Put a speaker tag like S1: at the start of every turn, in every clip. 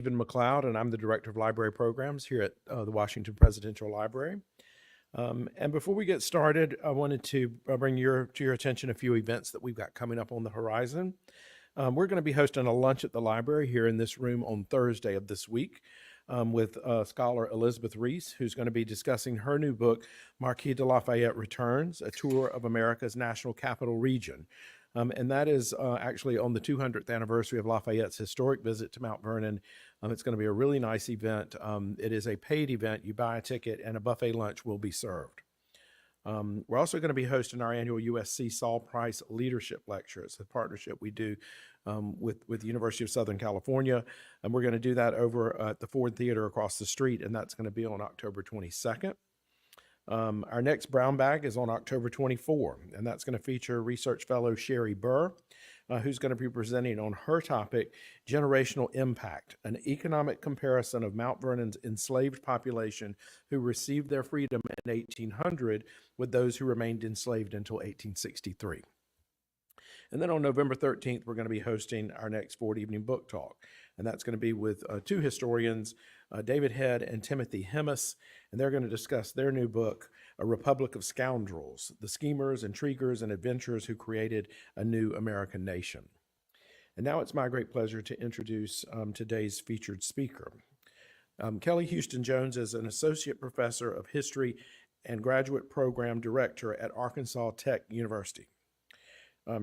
S1: Stephen McLeod, and I'm the Director of Library Programs here at the Washington Presidential Library. And before we get started, I wanted to bring to your attention a few events that we've got coming up on the horizon. We're going to be hosting a lunch at the library here in this room on Thursday of this week with scholar Elizabeth Reese, who's going to be discussing her new book, Marquis de Lafayette Returns, A Tour of America's National Capital Region. And that is actually on the 200th anniversary of Lafayette's historic visit to Mount Vernon. It's going to be a really nice event. It is a paid event. You buy a ticket and a buffet lunch will be served. We're also going to be hosting our annual USC Saul Price Leadership Lecture. It's a partnership we do with the University of Southern California. And we're going to do that over at the Ford Theater across the street, and that's going to be on October 22nd. Our next Brown Bag is on October 24, and that's going to feature research fellow Sherry Burr, who's going to be presenting on her topic, Generational Impact, an economic comparison of Mount Vernon's enslaved population who received their freedom in 1800 with those who remained enslaved until 1863. And then on November 13th, we're going to be hosting our next Ford Evening Book Talk. And that's going to be with two historians, David Head and Timothy Hemis, and they're going to discuss their new book, A Republic of Scoundrels, the schemers, intriguers, and adventurers who created a new American nation. And now it's my great pleasure to introduce today's featured speaker. Kelly Houston Jones is an associate professor of history and graduate program director at Arkansas Tech University.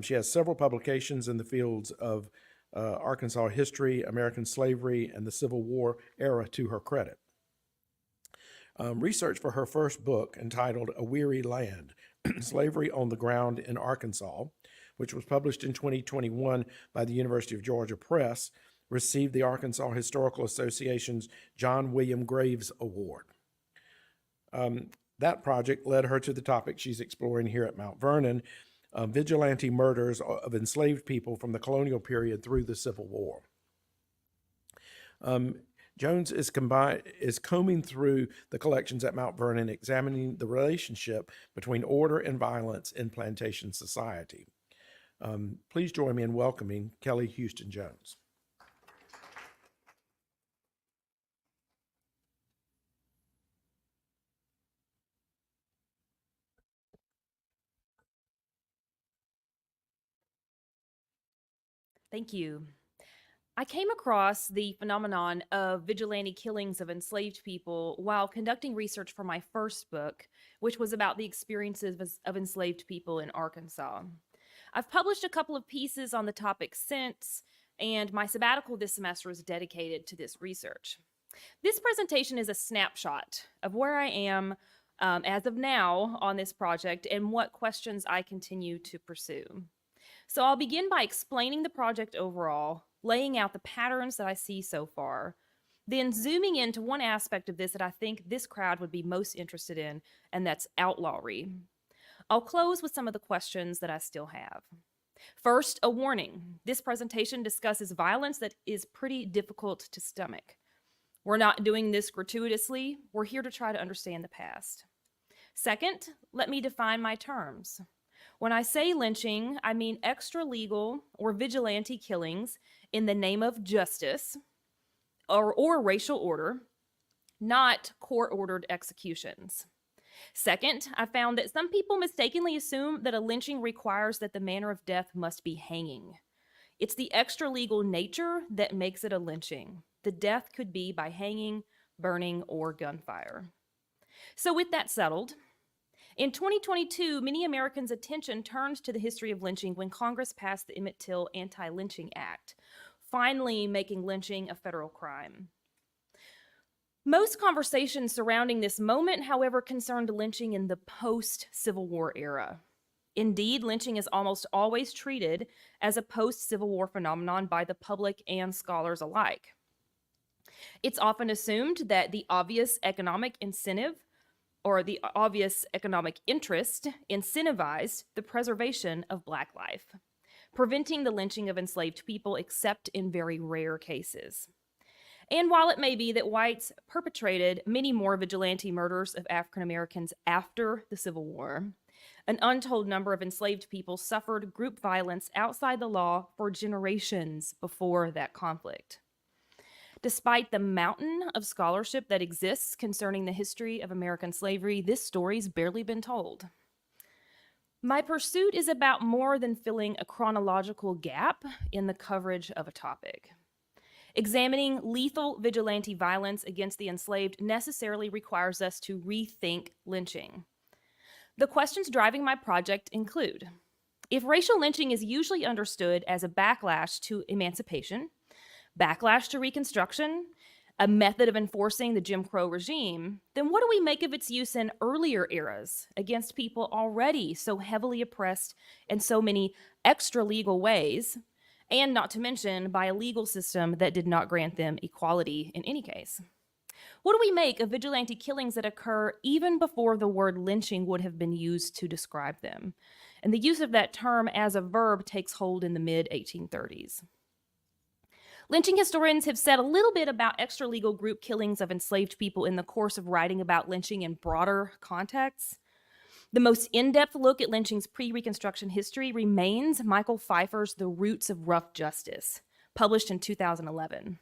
S1: She has several publications in the fields of Arkansas history, American slavery, and the Civil War era to her credit. Research for her first book, entitled A Weary Land, Slavery on the Ground in Arkansas, which was published in 2021 by the University of Georgia Press, received the Arkansas Historical Association's John William Graves Award. That project led her to the topic she's exploring here at Mount Vernon, vigilante murders of enslaved people from the colonial period through the Civil War. Jones is combing through the collections at Mount Vernon, examining the relationship between order and violence in plantation society. Please join me in welcoming Kelly Houston Jones.
S2: Thank you. I came across the phenomenon of vigilante killings of enslaved people while conducting research for my first book, which was about the experiences of enslaved people in Arkansas. I've published a couple of pieces on the topic since, and my sabbatical this semester is dedicated to this research. This presentation is a snapshot of where I am as of now on this project and what questions I continue to pursue. So I'll begin by explaining the project overall, laying out the patterns that I see so far, then zooming into one aspect of this that I think this crowd would be most interested in, and that's outlawry. I'll close with some of the questions that I still have. First, a warning. This presentation discusses violence that is pretty difficult to stomach. We're not doing this gratuitously. We're here to try to understand the past. Second, let me define my terms. When I say lynching, I mean extralegal or vigilante killings in the name of justice or racial order, not court-ordered executions. Second, I found that some people mistakenly assume that a lynching requires that the manner of death must be hanging. It's the extralegal nature that makes it a lynching. The death could be by hanging, burning, or gunfire. So with that settled, in 2022, many Americans' attention turned to the history of lynching when Congress passed the Emmett Till Anti-Lynching Act, finally making lynching a federal crime. Most conversations surrounding this moment, however, concerned lynching in the post-Civil War era. Indeed, lynching is almost always treated as a post-Civil War phenomenon by the public and scholars alike. It's often assumed that the obvious economic incentive or the obvious economic interest incentivized the preservation of Black life, preventing the lynching of enslaved people except in very rare cases. And while it may be that whites perpetrated many more vigilante murders of African Americans after the Civil War, an untold number of enslaved people suffered group violence outside the law for generations before that conflict. Despite the mountain of scholarship that exists concerning the history of American slavery, this story's barely been told. My pursuit is about more than filling a chronological gap in the coverage of a topic. Examining lethal vigilante violence against the enslaved necessarily requires us to rethink lynching. The questions driving my project include: if racial lynching is usually understood as a backlash to emancipation, backlash to Reconstruction, a method of enforcing the Jim Crow regime, then what do we make of its use in earlier eras against people already so heavily oppressed in so many extra-legal ways, and not to mention by a legal system that did not grant them equality in any case? What do we make of vigilante killings that occur even before the word lynching would have been used to describe them? And the use of that term as a verb takes hold in the mid-1830s. Lynching historians have said a little bit about extra-legal group killings of enslaved people in the course of writing about lynching in broader contexts. The most in-depth look at lynching's pre-Reconstruction history remains Michael Pfeiffer's The Roots of Rough Justice, published in 2011.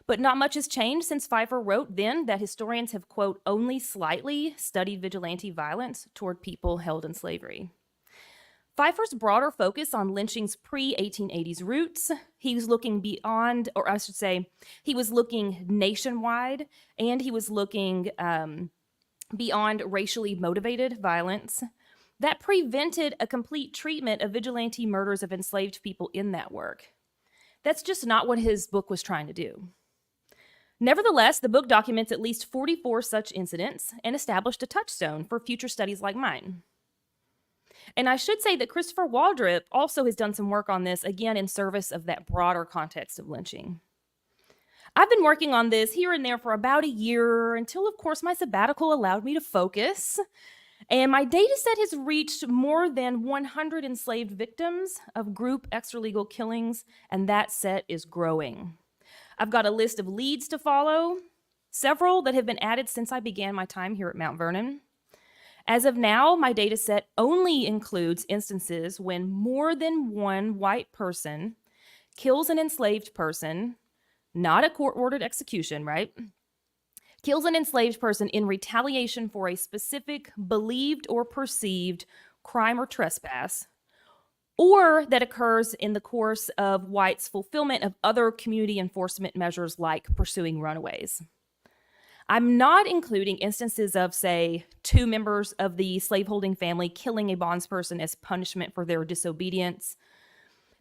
S2: But not much has changed since Pfeiffer wrote then that historians have, quote, only slightly studied vigilante violence toward people held in slavery. Pfeiffer's broader focus on lynching's pre-1880s roots, he was looking beyond, or I should say, he was looking nationwide, and he was looking beyond racially motivated violence. That prevented a complete treatment of vigilante murders of enslaved people in that work. That's just not what his book was trying to do. Nevertheless, the book documents at least 44 such incidents and established a touchstone for future studies like mine. And I should say that Christopher Waldrop also has done some work on this, again, in service of that broader context of lynching. I've been working on this here and there for about a year until, of course, my sabbatical allowed me to focus. And my data set has reached more than 100 enslaved victims of group extralegal killings, and that set is growing. I've got a list of leads to follow, several that have been added since I began my time here at Mount Vernon. As of now, my data set only includes instances when more than one white person kills an enslaved person, not a court-ordered execution, right? Kills an enslaved person in retaliation for a specific believed or perceived crime or trespass, or that occurs in the course of whites' fulfillment of other community enforcement measures like pursuing runaways. I'm not including instances of, say, two members of the slaveholding family killing a bondsperson as punishment for their disobedience,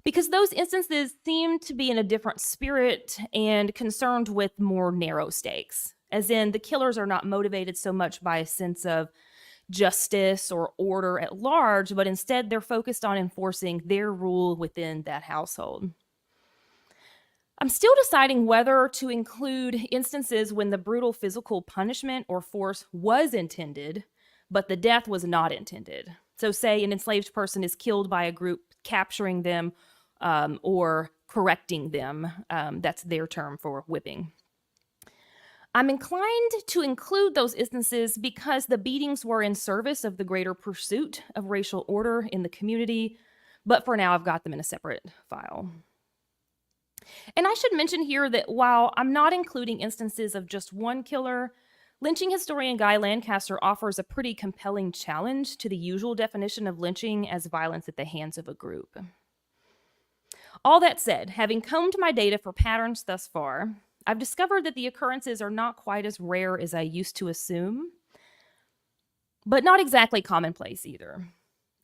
S2: because those instances seem to be in a different spirit and concerned with more narrow stakes, as in the killers are not motivated so much by a sense of justice or order at large, but instead they're focused on enforcing their rule within that household. I'm still deciding whether to include instances when the brutal physical punishment or force was intended, but the death was not intended. So say an enslaved person is killed by a group capturing them or correcting them. That's their term for whipping. I'm inclined to include those instances because the beatings were in service of the greater pursuit of racial order in the community, but for now I've got them in a separate file. And I should mention here that while I'm not including instances of just one killer, lynching historian Guy Lancaster offers a pretty compelling challenge to the usual definition of lynching as violence at the hands of a group. All that said, having combed my data for patterns thus far, I've discovered that the occurrences are not quite as rare as I used to assume, but not exactly commonplace either.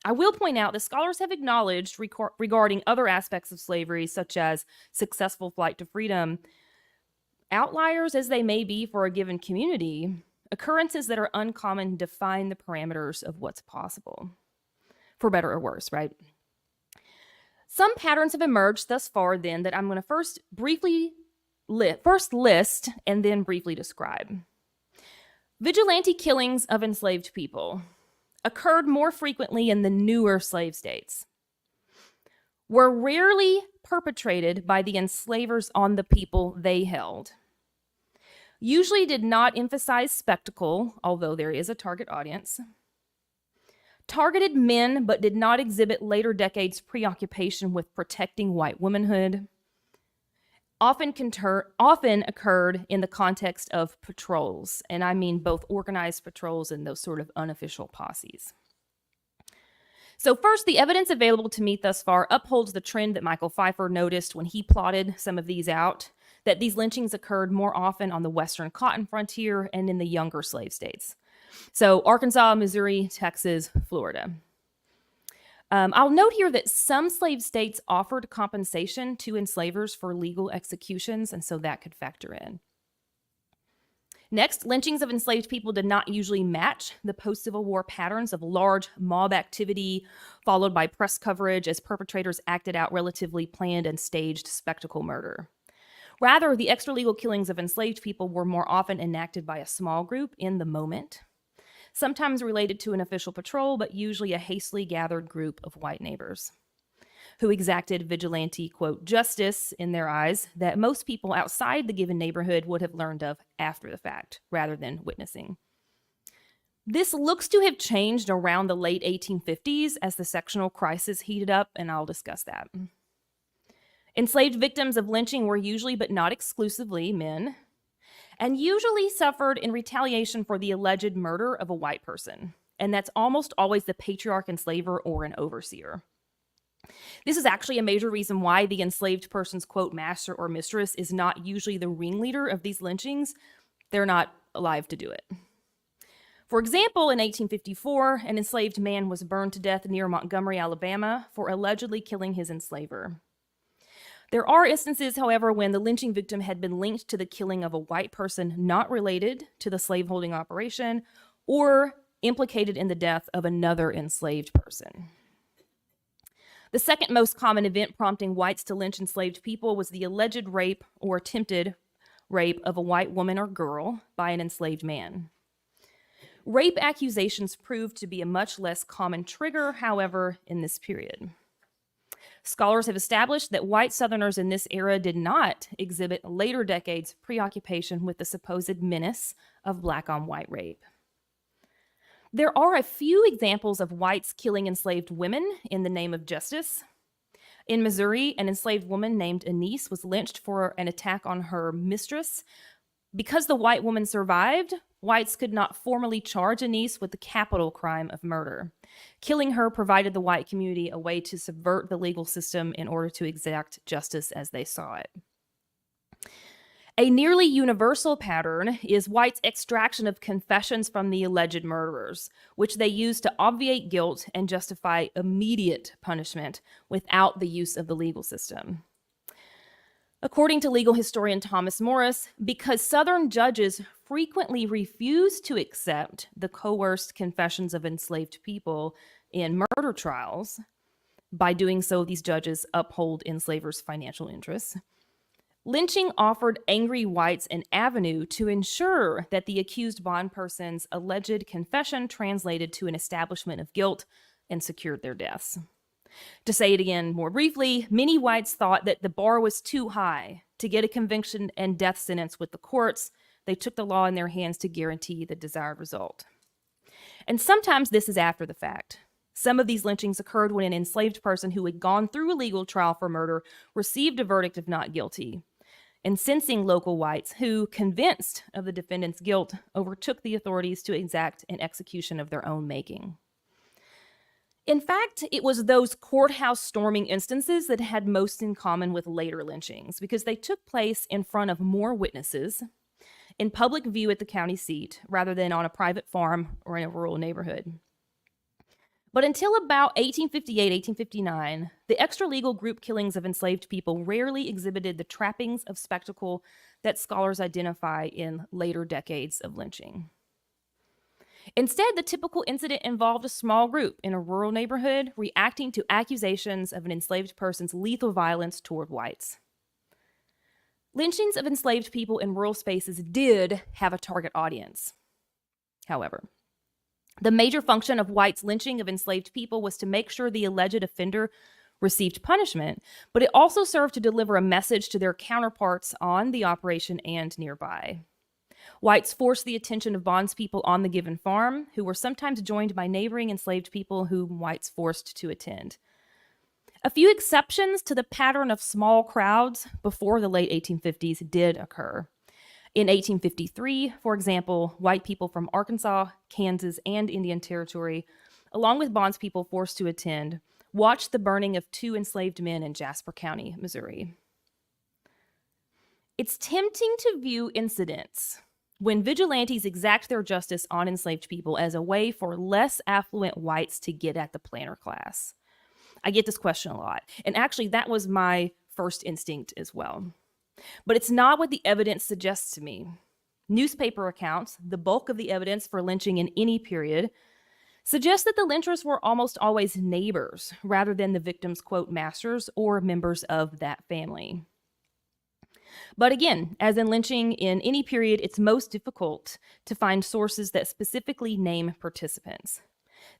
S2: I will point out that scholars have acknowledged regarding other aspects of slavery, such as successful flight to freedom, outliers as they may be for a given community, occurrences that are uncommon define the parameters of what's possible, for better or worse, right? Some patterns have emerged thus far then that I'm going to first list and then briefly describe. Vigilante killings of enslaved people occurred more frequently in the newer slave states, were rarely perpetrated by the enslavers on the people they held, usually did not emphasize spectacle, although there is a target audience, targeted men but did not exhibit later decades' preoccupation with protecting white womanhood, often occurred in the context of patrols, and I mean both organized patrols and those sort of unofficial posses. So first, the evidence available to me thus far upholds the trend that Michael Pfeiffer noticed when he plotted some of these out, that these lynchings occurred more often on the western cotton frontier and in the younger slave states. So Arkansas, Missouri, Texas, Florida. I'll note here that some slave states offered compensation to enslavers for legal executions, and so that could factor in. Next, lynchings of enslaved people did not usually match the post-Civil War patterns of large mob activity followed by press coverage as perpetrators acted out relatively planned and staged spectacle murder. Rather, the extralegal killings of enslaved people were more often enacted by a small group in the moment, sometimes related to an official patrol, but usually a hastily gathered group of white neighbors who exacted vigilante, quote, justice in their eyes that most people outside the given neighborhood would have learned of after the fact, rather than witnessing. This looks to have changed around the late 1850s as the sectional crisis heated up, and I'll discuss that. Enslaved victims of lynching were usually, but not exclusively, men, and usually suffered in retaliation for the alleged murder of a white person. And that's almost always the patriarch enslaver or an overseer. This is actually a major reason why the enslaved person's, quote, master or mistress is not usually the ringleader of these lynchings. They're not alive to do it. For example, in 1854, an enslaved man was burned to death near Montgomery, Alabama, for allegedly killing his enslaver. There are instances, however, when the lynching victim had been linked to the killing of a white person not related to the slaveholding operation or implicated in the death of another enslaved person. The second most common event prompting whites to lynch enslaved people was the alleged rape or attempted rape of a white woman or girl by an enslaved man. Rape accusations proved to be a much less common trigger, however, in this period. Scholars have established that white Southerners in this era did not exhibit later decades' preoccupation with the supposed menace of black-on-white rape. There are a few examples of whites killing enslaved women in the name of justice. In Missouri, an enslaved woman named Anise was lynched for an attack on her mistress. Because the white woman survived, whites could not formally charge Anise with the capital crime of murder. Killing her provided the white community a way to subvert the legal system in order to exact justice as they saw it. A nearly universal pattern is whites' extraction of confessions from the alleged murderers, which they use to obviate guilt and justify immediate punishment without the use of the legal system. According to legal historian Thomas Morris, because Southern judges frequently refuse to accept the coerced confessions of enslaved people in murder trials, by doing so, these judges uphold enslavers' financial interests. Lynching offered angry whites an avenue to ensure that the accused bondperson's alleged confession translated to an establishment of guilt and secured their deaths. To say it again more briefly, many whites thought that the bar was too high to get a conviction and death sentence with the courts. They took the law in their hands to guarantee the desired result. And sometimes this is after the fact. Some of these lynchings occurred when an enslaved person who had gone through a legal trial for murder received a verdict of not guilty. Incensing local whites who, convinced of the defendant's guilt, overtook the authorities to exact an execution of their own making. In fact, it was those courthouse storming instances that had most in common with later lynchings because they took place in front of more witnesses, in public view at the county seat, rather than on a private farm or in a rural neighborhood. But until about 1858, 1859, the extralegal group killings of enslaved people rarely exhibited the trappings of spectacle that scholars identify in later decades of lynching. Instead, the typical incident involved a small group in a rural neighborhood reacting to accusations of an enslaved person's lethal violence toward whites. Lynchings of enslaved people in rural spaces did have a target audience, however. The major function of whites' lynching of enslaved people was to make sure the alleged offender received punishment, but it also served to deliver a message to their counterparts on the operation and nearby. Whites forced the attention of bondspeople on the given farm, who were sometimes joined by neighboring enslaved people whom whites forced to attend. A few exceptions to the pattern of small crowds before the late 1850s did occur. In 1853, for example, white people from Arkansas, Kansas, and Indian Territory, along with bondspeople forced to attend, watched the burning of 2 enslaved men in Jasper County, Missouri. It's tempting to view incidents when vigilantes exact their justice on enslaved people as a way for less affluent whites to get at the planter class. I get this question a lot, and actually that was my first instinct as well. But it's not what the evidence suggests to me. Newspaper accounts, the bulk of the evidence for lynching in any period, suggest that the lynchers were almost always neighbors rather than the victim's, quote, masters or members of that family. But again, as in lynching in any period, it's most difficult to find sources that specifically name participants.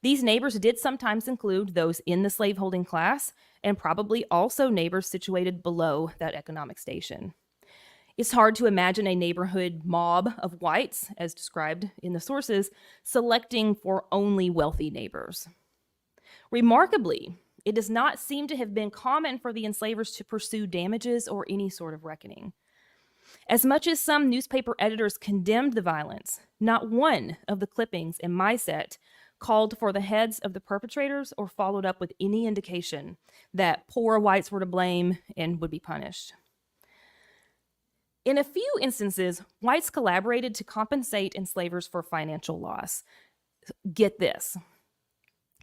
S2: These neighbors did sometimes include those in the slaveholding class and probably also neighbors situated below that economic station. It's hard to imagine a neighborhood mob of whites, as described in the sources, selecting for only wealthy neighbors. Remarkably, it does not seem to have been common for the enslavers to pursue damages or any sort of reckoning. As much as some newspaper editors condemned the violence, not one of the clippings in my set called for the heads of the perpetrators or followed up with any indication that poor whites were to blame and would be punished. In a few instances, whites collaborated to compensate enslavers for financial loss. Get this.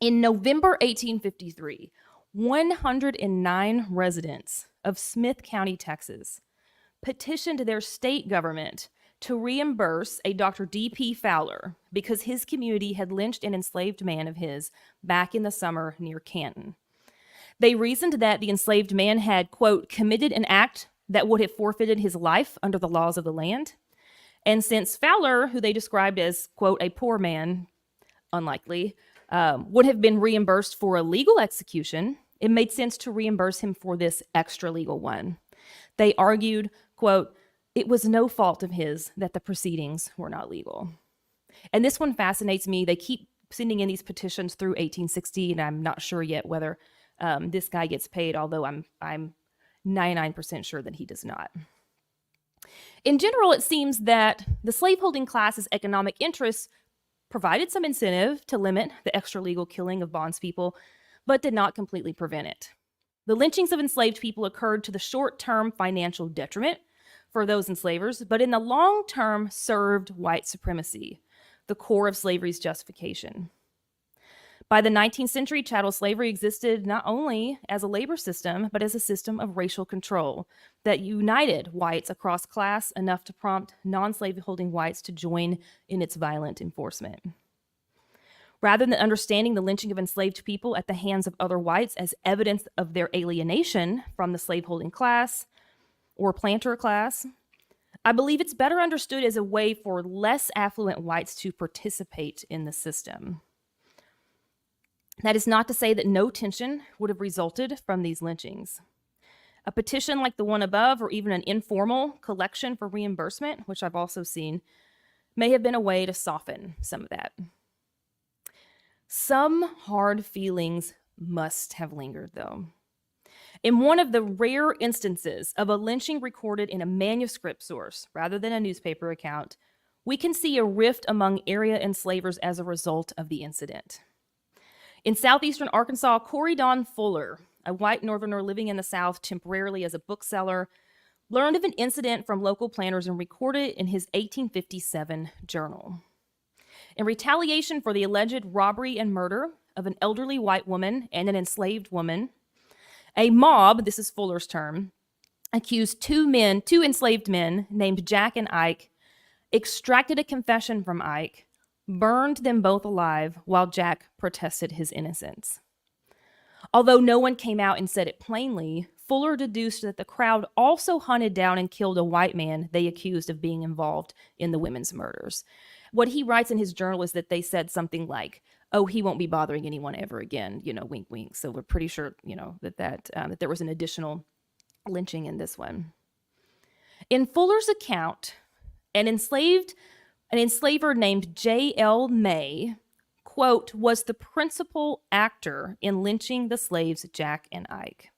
S2: In November 1853, 109 residents of Smith County, Texas, petitioned their state government to reimburse a Dr. D.P. Fowler because his community had lynched an enslaved man of his back in the summer near Canton. They reasoned that the enslaved man had, quote, committed an act that would have forfeited his life under the laws of the land. And since Fowler, who they described as, quote, a poor man, unlikely, would have been reimbursed for a legal execution, it made sense to reimburse him for this extra legal one. They argued, quote, it was no fault of his that the proceedings were not legal. And this one fascinates me. They keep sending in these petitions through 1860, and I'm not sure yet whether this guy gets paid, although I'm 99% sure that he does not. In general, it seems that the slaveholding class's economic interests provided some incentive to limit the extralegal killing of bondspeople, but did not completely prevent it. The lynchings of enslaved people occurred to the short-term financial detriment for those enslavers, but in the long term served white supremacy, the core of slavery's justification. By the 19th century, chattel slavery existed not only as a labor system, but as a system of racial control that united whites across class enough to prompt non-slaveholding whites to join in its violent enforcement. Rather than understanding the lynching of enslaved people at the hands of other whites as evidence of their alienation from the slaveholding class or planter class, I believe it's better understood as a way for less affluent whites to participate in the system. That is not to say that no tension would have resulted from these lynchings. A petition like the one above, or even an informal collection for reimbursement, which I've also seen, may have been a way to soften some of that. Some hard feelings must have lingered, though. In one of the rare instances of a lynching recorded in a manuscript source rather than a newspaper account, we can see a rift among area enslavers as a result of the incident. In southeastern Arkansas, Corey Don Fuller, a white northerner living in the South temporarily as a bookseller, learned of an incident from local planters and recorded it in his 1857 journal. In retaliation for the alleged robbery and murder of an elderly white woman and an enslaved woman, a mob, this is Fuller's term, accused two enslaved men named Jack and Ike, extracted a confession from Ike, burned them both alive while Jack protested his innocence. Although no one came out and said it plainly, Fuller deduced that the crowd also hunted down and killed a white man they accused of being involved in the women's murders. What he writes in his journal is that they said something like, oh, he won't be bothering anyone ever again, wink, wink. So we're pretty sure, that there was an additional lynching in this one. In Fuller's account, an enslaver named J.L. May quote, was the principal actor in lynching the slaves Jack and Ike.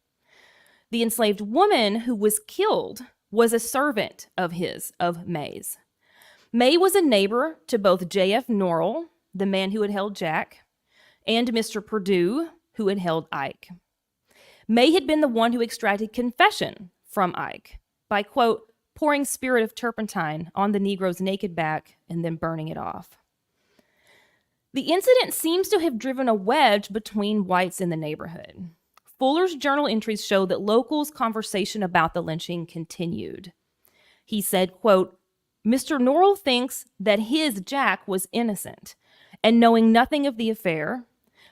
S2: The enslaved woman who was killed was a servant of May's. May was a neighbor to both J.F. Norrell, the man who had held Jack, and Mr. Perdue, who had held Ike. May had been the one who extracted confession from Ike by, quote, pouring spirit of turpentine on the Negro's naked back and then burning it off. The incident seems to have driven a wedge between whites in the neighborhood. Fuller's journal entries show that locals' conversation about the lynching continued. He said, quote, Mr. Norrell thinks that his Jack was innocent and knowing nothing of the affair,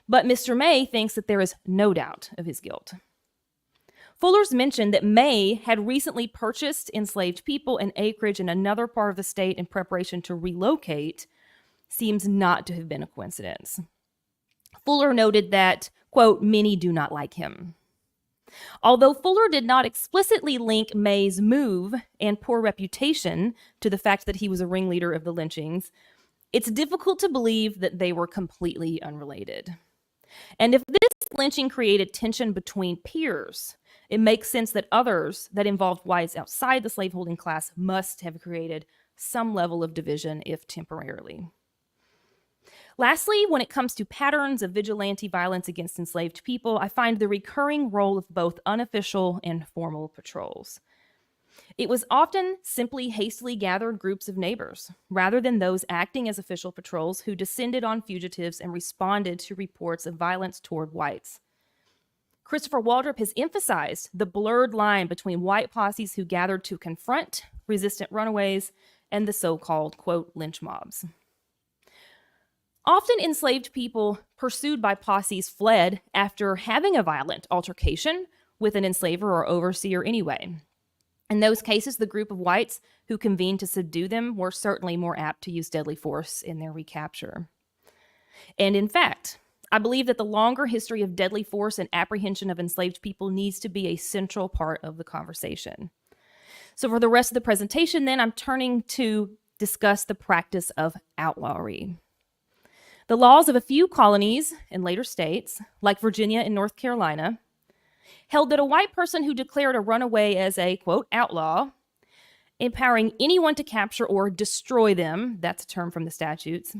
S2: but Mr. May thinks that there is no doubt of his guilt. Fuller's mentioned that May had recently purchased enslaved people and acreage in another part of the state in preparation to relocate seems not to have been a coincidence. Fuller noted that, quote, many do not like him. Although Fuller did not explicitly link May's move and poor reputation to the fact that he was a ringleader of the lynchings, it's difficult to believe that they were completely unrelated. And if this lynching created tension between peers, it makes sense that others that involved whites outside the slaveholding class must have created some level of division, if temporarily. Lastly, when it comes to patterns of vigilante violence against enslaved people, I find the recurring role of both unofficial and formal patrols. It was often simply hastily gathered groups of neighbors, rather than those acting as official patrols who descended on fugitives and responded to reports of violence toward whites. Christopher Waldrop has emphasized the blurred line between white posses who gathered to confront resistant runaways and the so-called, quote, lynch mobs. Often enslaved people pursued by posses fled after having a violent altercation with an enslaver or overseer anyway. In those cases, the group of whites who convened to subdue them were certainly more apt to use deadly force in their recapture. And in fact, I believe that the longer history of deadly force and apprehension of enslaved people needs to be a central part of the conversation. So for the rest of the presentation, then, I'm turning to discuss the practice of outlawry. The laws of a few colonies and later states, like Virginia and North Carolina, held that a white person who declared a runaway as a, quote, outlaw, empowering anyone to capture or destroy them, that's a term from the statutes,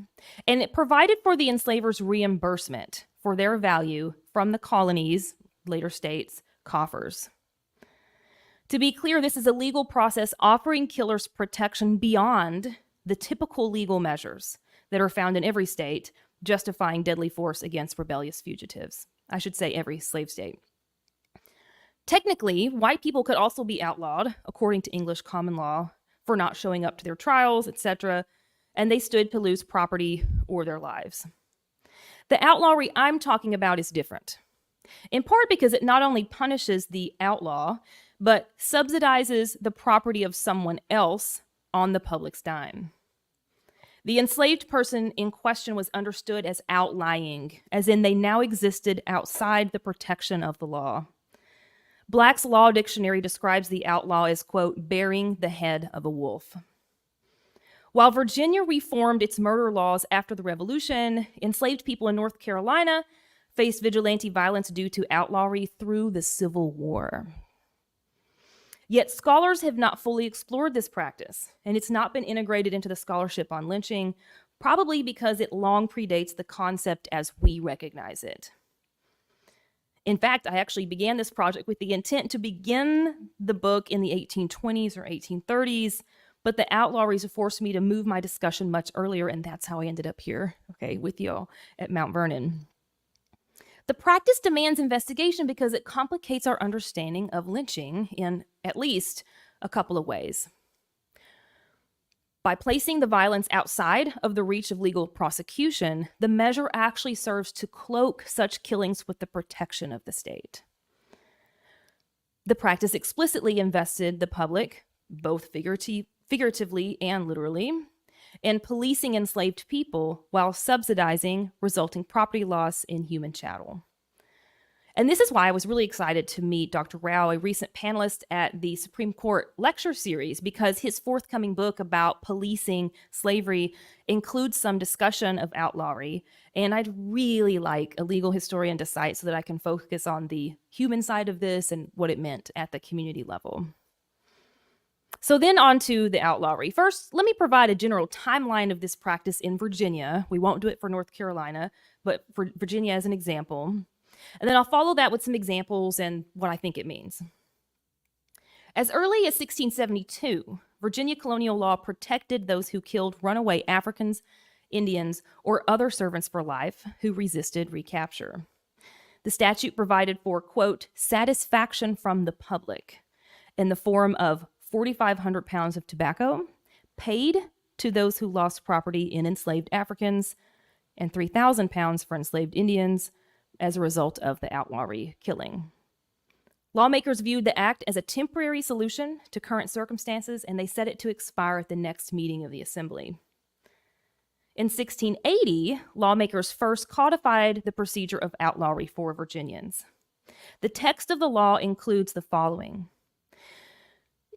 S2: and it provided for the enslavers reimbursement for their value from the colonies, later states, coffers. To be clear, this is a legal process offering killers protection beyond the typical legal measures that are found in every state justifying deadly force against rebellious fugitives. I should say every slave state. Technically, white people could also be outlawed, according to English common law, for not showing up to their trials, etc., and they stood to lose property or their lives. The outlawry I'm talking about is different, in part because it not only punishes the outlaw, but subsidizes the property of someone else on the public's dime. The enslaved person in question was understood as outlying, as in they now existed outside the protection of the law. Black's Law Dictionary describes the outlaw as, quote, bearing the head of a wolf. While Virginia reformed its murder laws after the Revolution, enslaved people in North Carolina faced vigilante violence due to outlawry through the Civil War. Yet scholars have not fully explored this practice, and it's not been integrated into the scholarship on lynching, probably because it long predates the concept as we recognize it. In fact, I actually began this project with the intent to begin the book in the 1820s or 1830s, but the outlawries forced me to move my discussion much earlier, and that's how I ended up here, okay, with y'all at Mount Vernon. The practice demands investigation because it complicates our understanding of lynching in at least a couple of ways. By placing the violence outside of the reach of legal prosecution, the measure actually serves to cloak such killings with the protection of the state. The practice explicitly invested the public, both figuratively and literally, in policing enslaved people while subsidizing resulting property loss in human chattel. And this is why I was really excited to meet Dr. Rao, a recent panelist at the Supreme Court lecture series, because his forthcoming book about policing slavery includes some discussion of outlawry. And I'd really like a legal historian to cite so that I can focus on the human side of this and what it meant at the community level. So then on to the outlawry. First, let me provide a general timeline of this practice in Virginia. We won't do it for North Carolina, but for Virginia as an example. And then I'll follow that with some examples and what I think it means. As early as 1672, Virginia colonial law protected those who killed runaway Africans, Indians, or other servants for life who resisted recapture. The statute provided for, quote, satisfaction from the public in the form of 4,500 pounds of tobacco paid to those who lost property in enslaved Africans and 3,000 pounds for enslaved Indians as a result of the outlawry killing. Lawmakers viewed the act as a temporary solution to current circumstances, and they set it to expire at the next meeting of the Assembly. In 1680, lawmakers first codified the procedure of outlawry for Virginians. The text of the law includes the following.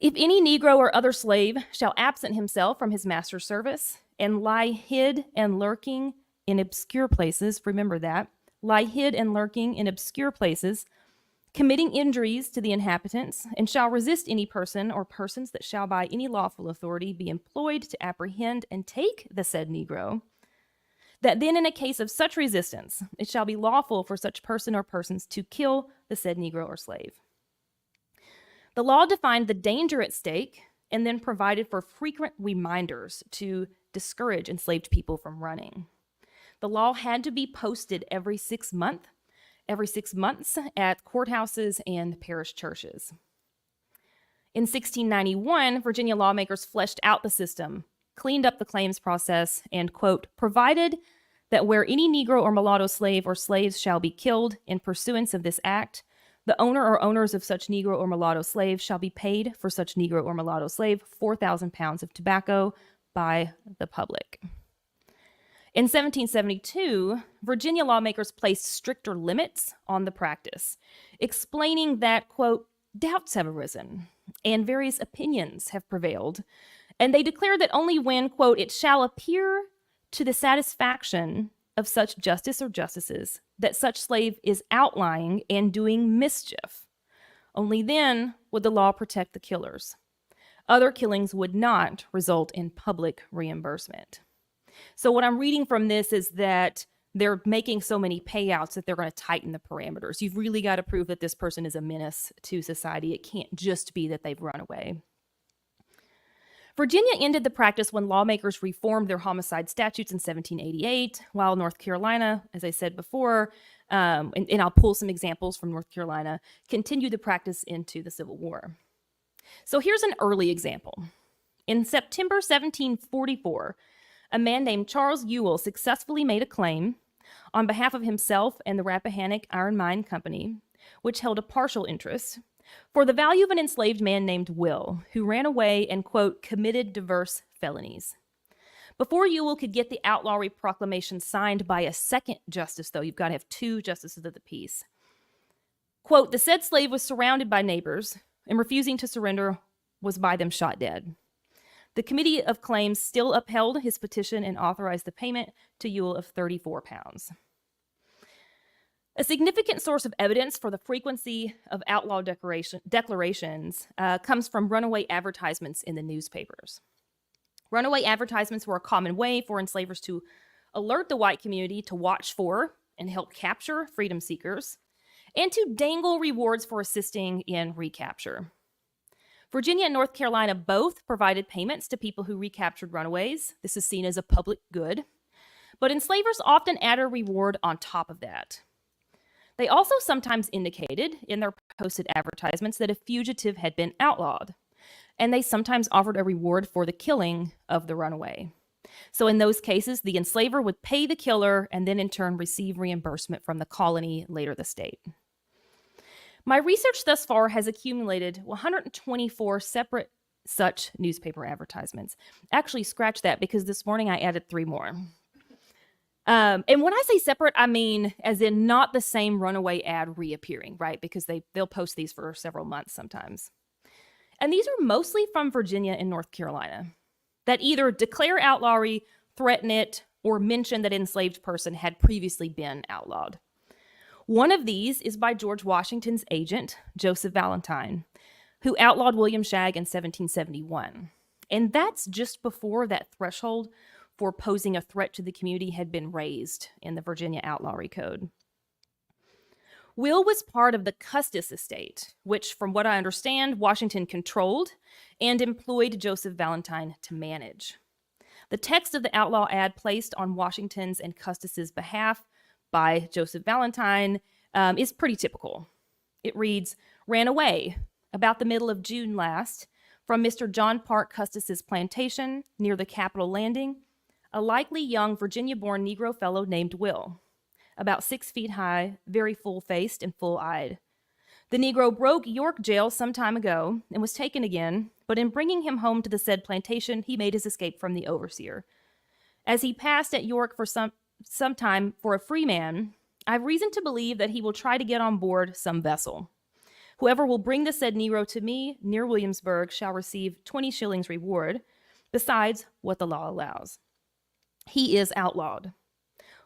S2: If any Negro or other slave shall absent himself from his master's service and lie hid and lurking in obscure places, remember that, lie hid and lurking in obscure places, committing injuries to the inhabitants, and shall resist any person or persons that shall by any lawful authority be employed to apprehend and take the said Negro, that then in a case of such resistance, it shall be lawful for such person or persons to kill the said Negro or slave. The law defined the danger at stake and then provided for frequent reminders to discourage enslaved people from running. The law had to be posted every 6 months at courthouses and parish churches. In 1691, Virginia lawmakers fleshed out the system, cleaned up the claims process, and, quote, provided that where any Negro or mulatto slave or slaves shall be killed in pursuance of this act, the owner or owners of such Negro or mulatto slave shall be paid for such Negro or mulatto slave 4,000 pounds of tobacco by the public. In 1772, Virginia lawmakers placed stricter limits on the practice, explaining that, quote, doubts have arisen and various opinions have prevailed, and they declared that only when, quote, it shall appear to the satisfaction of such justice or justices that such slave is outlying and doing mischief, only then would the law protect the killers. Other killings would not result in public reimbursement. So what I'm reading from this is that they're making so many payouts that they're going to tighten the parameters. You've really got to prove that this person is a menace to society. It can't just be that they've run away. Virginia ended the practice when lawmakers reformed their homicide statutes in 1788, while North Carolina, as I said before, and I'll pull some examples from North Carolina, continued the practice into the Civil War. So here's an early example. In September 1744, a man named Charles Ewell successfully made a claim on behalf of himself and the Rappahannock Iron Mine Company, which held a partial interest, for the value of an enslaved man named Will, who ran away and, quote, committed diverse felonies. Before Ewell could get the outlawry proclamation signed by a second justice, though, you've got to have 2 justices of the peace, quote, the said slave was surrounded by neighbors and refusing to surrender was by them shot dead. The Committee of Claims still upheld his petition and authorized the payment to Ewell of 34 pounds. A significant source of evidence for the frequency of outlaw declarations comes from runaway advertisements in the newspapers. Runaway advertisements were a common way for enslavers to alert the white community to watch for and help capture freedom seekers, and to dangle rewards for assisting in recapture. Virginia and North Carolina both provided payments to people who recaptured runaways. This is seen as a public good. But enslavers often add a reward on top of that. They also sometimes indicated in their posted advertisements that a fugitive had been outlawed, and they sometimes offered a reward for the killing of the runaway. So in those cases, the enslaver would pay the killer and then in turn receive reimbursement from the colony, later the state. My research thus far has accumulated 124 separate such newspaper advertisements. Actually, scratch that because this morning I added 3 more. And when I say separate, I mean as in not the same runaway ad reappearing, right? Because they'll post these for several months sometimes. And these are mostly from Virginia and North Carolina that either declare outlawry, threaten it, or mention that an enslaved person had previously been outlawed. One of these is by George Washington's agent, Joseph Valentine, who outlawed William Shagg in 1771. And that's just before that threshold for posing a threat to the community had been raised in the Virginia outlawry code. Will was part of the Custis estate, which, from what I understand, Washington controlled and employed Joseph Valentine to manage. The text of the outlaw ad placed on Washington's and Custis's behalf by Joseph Valentine is pretty typical. It reads, "Ran away about the middle of June last from Mr. John Parke Custis's plantation near the Capitol Landing, a likely young Virginia-born Negro fellow named Will, about 6 feet high, very full-faced and full-eyed. The Negro broke York jail some time ago and was taken again, but in bringing him home to the said plantation, he made his escape from the overseer. As he passed at York for some time for a free man, I have reason to believe that he will try to get on board some vessel. Whoever will bring the said Negro to me near Williamsburg shall receive 20 shillings reward, besides what the law allows. He is outlawed.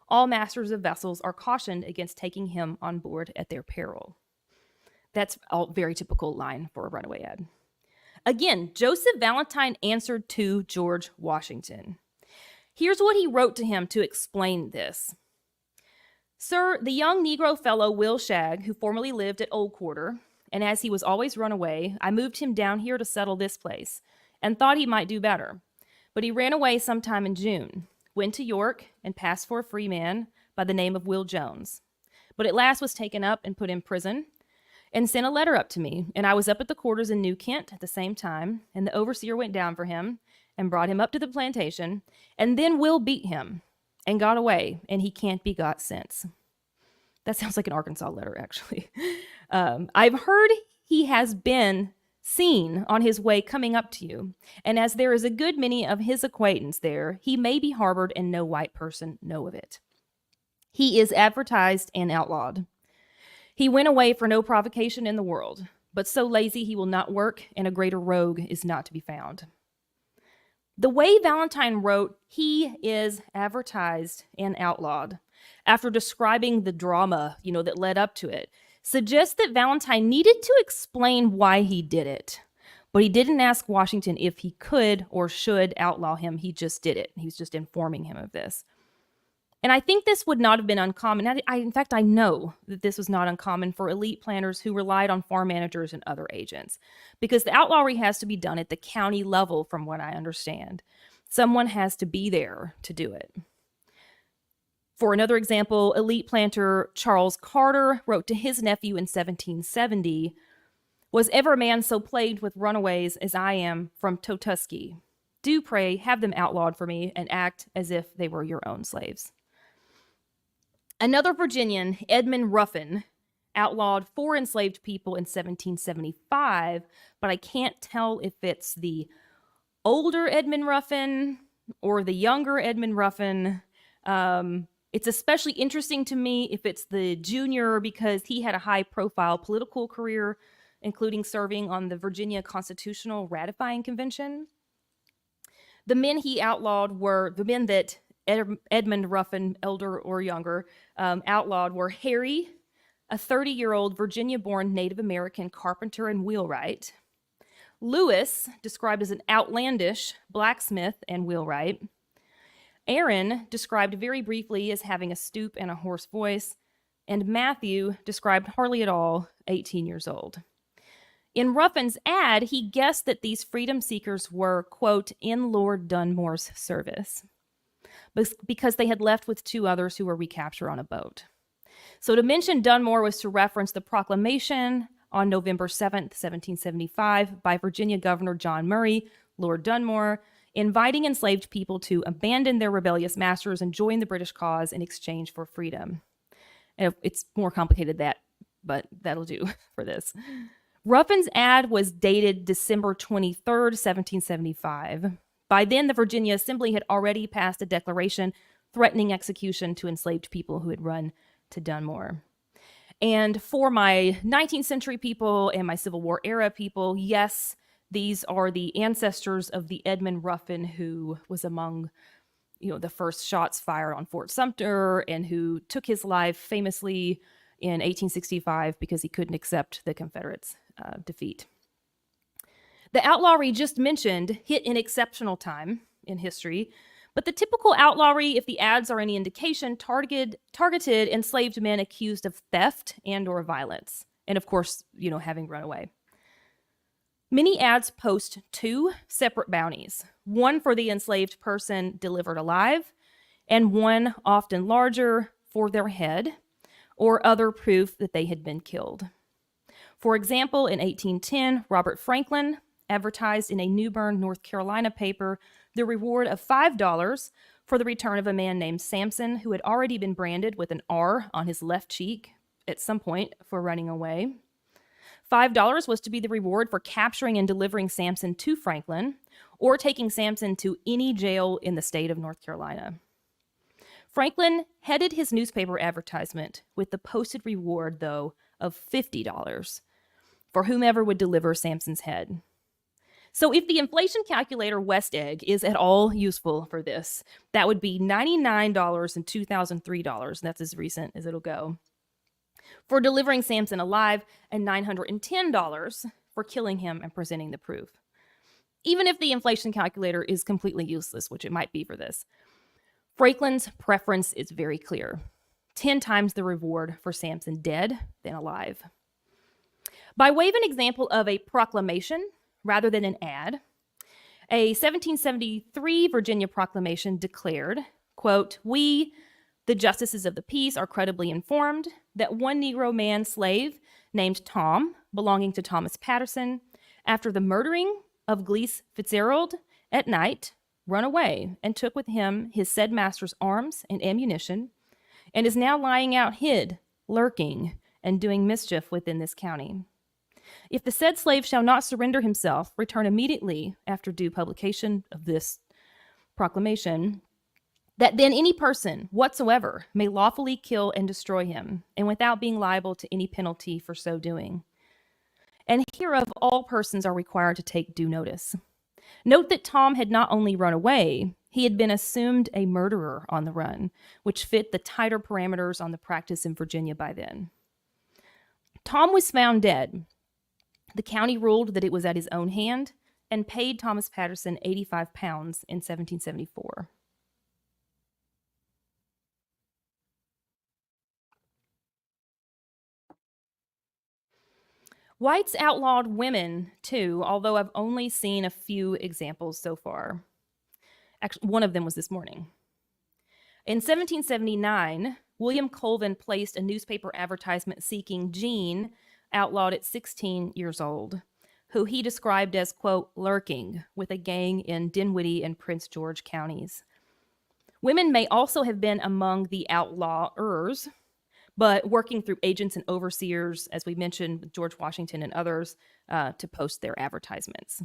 S2: All masters of vessels are cautioned against taking him on board at their peril." That's a very typical line for a runaway ad. Again, Joseph Valentine answered to George Washington. Here's what he wrote to him to explain this. "Sir, the young Negro fellow Will Shagg, who formerly lived at Old Quarter, and as he was always run away, I moved him down here to settle this place, and thought he might do better. But he ran away sometime in June, went to York, and passed for a free man by the name of Will Jones. But at last was taken up and put in prison, and sent a letter up to me, and I was up at the quarters in New Kent at the same time, and the overseer went down for him, and brought him up to the plantation, and then Will beat him, and got away, and he can't be got since." That sounds like an Arkansas letter, actually. "I've heard he has been seen on his way coming up to you, and as there is a good many of his acquaintance there, he may be harbored and no white person know of it. He is advertised and outlawed. He went away for no provocation in the world, but so lazy he will not work, and a greater rogue is not to be found." The way Valentine wrote, "He is advertised and outlawed," after describing the drama, that led up to it, suggests that Valentine needed to explain why he did it. But he didn't ask Washington if he could or should outlaw him. He just did it. He was just informing him of this. And I think this would not have been uncommon. In fact, I know that this was not uncommon for elite planners who relied on farm managers and other agents, because the outlawry has to be done at the county level, from what I understand. Someone has to be there to do it. For another example, elite planter Charles Carter wrote to his nephew in 1770, "Was ever man so plagued with runaways as I am from Totusky? Do pray have them outlawed for me, and act as if they were your own slaves." Another Virginian, Edmund Ruffin, outlawed 4 enslaved people in 1775, but I can't tell if it's the older Edmund Ruffin or the younger Edmund Ruffin. It's especially interesting to me if it's the junior, because he had a high-profile political career, including serving on the Virginia Constitutional Ratifying Convention. The men he outlawed were the men that Edmund Ruffin, elder or younger, outlawed were Harry, a 30-year-old Virginia-born Native American carpenter and wheelwright; Lewis, described as an outlandish blacksmith and wheelwright; Aaron, described very briefly as having a stoop and a hoarse voice; and Matthew, described hardly at all, 18 years old. In Ruffin's ad, he guessed that these freedom seekers were, quote, "in Lord Dunmore's service," because they had left with 2 others who were recaptured on a boat. So to mention Dunmore was to reference the proclamation on November 7th, 1775, by Virginia Governor John Murray, Lord Dunmore, inviting enslaved people to abandon their rebellious masters and join the British cause in exchange for freedom. And it's more complicated than that, but that'll do for this. Ruffin's ad was dated December 23rd, 1775. By then, the Virginia Assembly had already passed a declaration threatening execution to enslaved people who had run to Dunmore. And for my 19th century people and my Civil War era people, yes, these are the ancestors of the Edmund Ruffin who was among the first shots fired on Fort Sumter and who took his life famously in 1865 because he couldn't accept the Confederates' defeat. The outlawry just mentioned hit an exceptional time in history, but the typical outlawry, if the ads are any indication, targeted enslaved men accused of theft and or violence, and of course, having run away. Many ads post two separate bounties, one for the enslaved person delivered alive, and one, often larger, for their head or other proof that they had been killed. For example, in 1810, Robert Franklin advertised in a New Bern, North Carolina paper the reward of $5 for the return of a man named Samson who had already been branded with an R on his left cheek at some point for running away. $5 was to be the reward for capturing and delivering Samson to Franklin or taking Samson to any jail in the state of North Carolina. Franklin headed his newspaper advertisement with the posted reward, though, of $50 for whomever would deliver Samson's head. So if the inflation calculator West Egg is at all useful for this, that would be $99 and $2,003, that's as recent as it'll go, for delivering Samson alive, and $910 for killing him and presenting the proof. Even if the inflation calculator is completely useless, which it might be for this, Franklin's preference is very clear. 10 times the reward for Samson dead than alive. By way of an example of a proclamation rather than an ad, a 1773 Virginia proclamation declared, quote, "We, the justices of the peace, are credibly informed that one Negro man slave named Tom, belonging to Thomas Patterson, after the murdering of Gleese Fitzgerald at night, run away and took with him his said master's arms and ammunition, and is now lying out hid, lurking, and doing mischief within this county. If the said slave shall not surrender himself, return immediately after due publication of this proclamation, that then any person whatsoever may lawfully kill and destroy him, and without being liable to any penalty for so doing. And hereof all persons are required to take due notice. Note that Tom had not only run away, he had been assumed a murderer on the run, which fit the tighter parameters on the practice in Virginia by then. Tom was found dead. The county ruled that it was at his own hand and paid Thomas Patterson 85 pounds in 1774. Whites outlawed women, too, although I've only seen a few examples so far. Actually, one of them was this morning. In 1779, William Colvin placed a newspaper advertisement seeking Jean, outlawed at 16 years old, who he described as, quote, lurking with a gang in Dinwiddie and Prince George counties. Women may also have been among the outlawers, but working through agents and overseers, as we mentioned, with George Washington and others, to post their advertisements.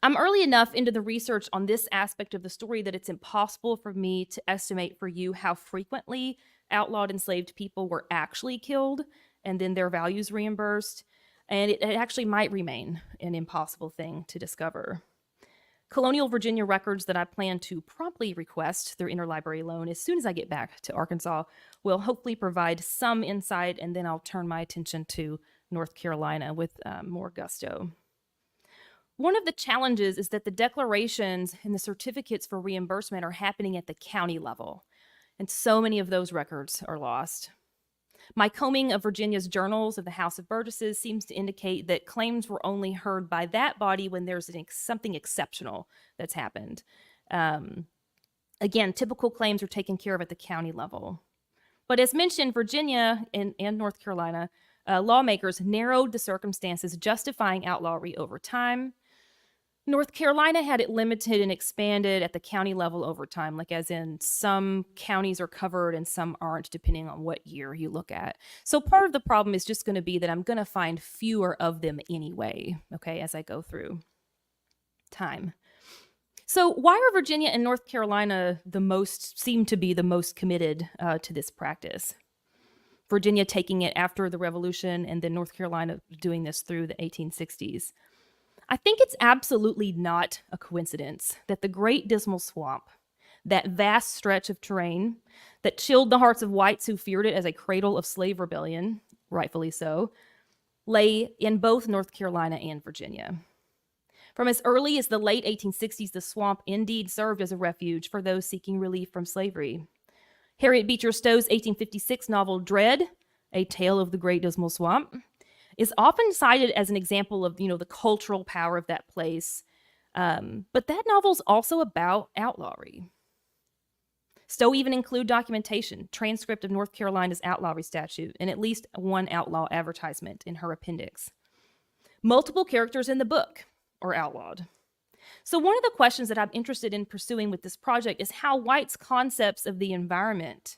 S2: I'm early enough into the research on this aspect of the story that it's impossible for me to estimate for you how frequently outlawed enslaved people were actually killed and then their values reimbursed, and it actually might remain an impossible thing to discover. Colonial Virginia records that I plan to promptly request through interlibrary loan as soon as I get back to Arkansas will hopefully provide some insight, and then I'll turn my attention to North Carolina with more gusto. One of the challenges is that the declarations and the certificates for reimbursement are happening at the county level, and so many of those records are lost. My combing of Virginia's journals of the House of Burgesses seems to indicate that claims were only heard by that body when there's something exceptional that's happened. Again, typical claims are taken care of at the county level. But as mentioned, Virginia and North Carolina lawmakers narrowed the circumstances justifying outlawry over time. North Carolina had it limited and expanded at the county level over time, like as in some counties are covered and some aren't, depending on what year you look at. So part of the problem is just going to be that I'm going to find fewer of them anyway, okay, as I go through time. So why are Virginia and North Carolina seem to be the most committed to this practice? Virginia taking it after the Revolution, and then North Carolina doing this through the 1860s. I think it's absolutely not a coincidence that the Great Dismal Swamp, that vast stretch of terrain that chilled the hearts of whites who feared it as a cradle of slave rebellion, rightfully so, lay in both North Carolina and Virginia. From as early as the late 1860s, the swamp indeed served as a refuge for those seeking relief from slavery. Harriet Beecher Stowe's 1856 novel Dread, A Tale of the Great Dismal Swamp, is often cited as an example of, the cultural power of that place. But that novel's also about outlawry. Stowe even include documentation, transcript of North Carolina's outlawry statute, and at least one outlaw advertisement in her appendix. Multiple characters in the book are outlawed. So one of the questions that I'm interested in pursuing with this project is how whites' concepts of the environment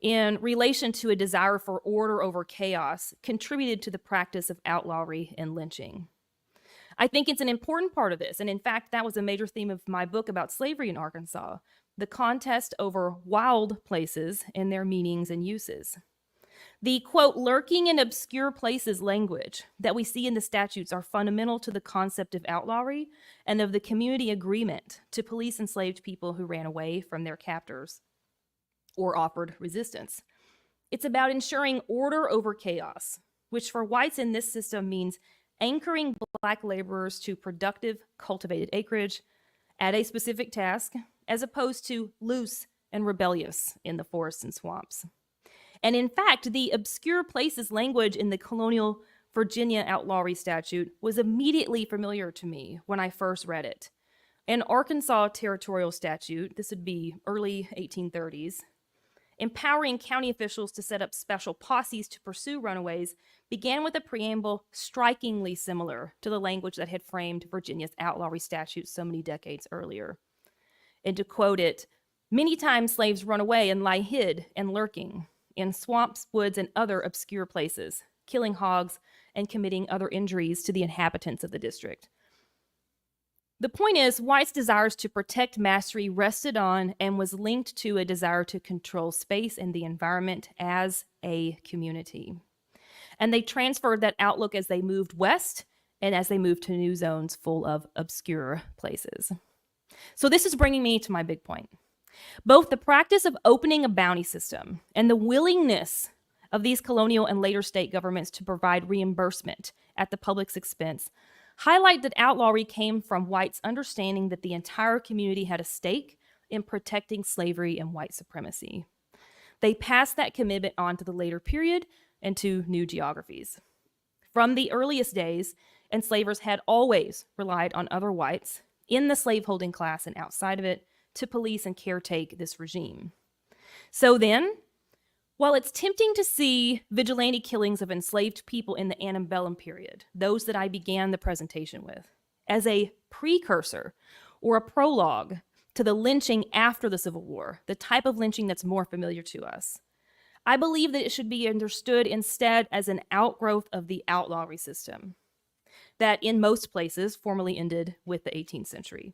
S2: in relation to a desire for order over chaos contributed to the practice of outlawry and lynching. I think it's an important part of this, and in fact, that was a major theme of my book about slavery in Arkansas, the contest over wild places and their meanings and uses. The, quote, lurking in obscure places language that we see in the statutes are fundamental to the concept of outlawry and of the community agreement to police enslaved people who ran away from their captors or offered resistance. It's about ensuring order over chaos, which for whites in this system means anchoring Black laborers to productive, cultivated acreage at a specific task, as opposed to loose and rebellious in the forests and swamps. And in fact, the obscure places language in the colonial Virginia outlawry statute was immediately familiar to me when I first read it. An Arkansas territorial statute, this would be early 1830s, empowering county officials to set up special posses to pursue runaways, began with a preamble strikingly similar to the language that had framed Virginia's outlawry statute so many decades earlier. And to quote it, "Many times slaves run away and lie hid and lurking in swamps, woods, and other obscure places, killing hogs and committing other injuries to the inhabitants of the district." The point is, whites' desires to protect mastery rested on and was linked to a desire to control space and the environment as a community. And they transferred that outlook as they moved west and as they moved to new zones full of obscure places. So this is bringing me to my big point. Both the practice of opening a bounty system and the willingness of these colonial and later state governments to provide reimbursement at the public's expense highlight that outlawry came from whites understanding that the entire community had a stake in protecting slavery and white supremacy. They passed that commitment on to the later period and to new geographies. From the earliest days, enslavers had always relied on other whites in the slaveholding class and outside of it to police and caretake this regime. So then, while it's tempting to see vigilante killings of enslaved people in the antebellum period, those that I began the presentation with, as a precursor or a prologue to the lynching after the Civil War, the type of lynching that's more familiar to us, I believe that it should be understood instead as an outgrowth of the outlawry system that in most places formally ended with the 18th century.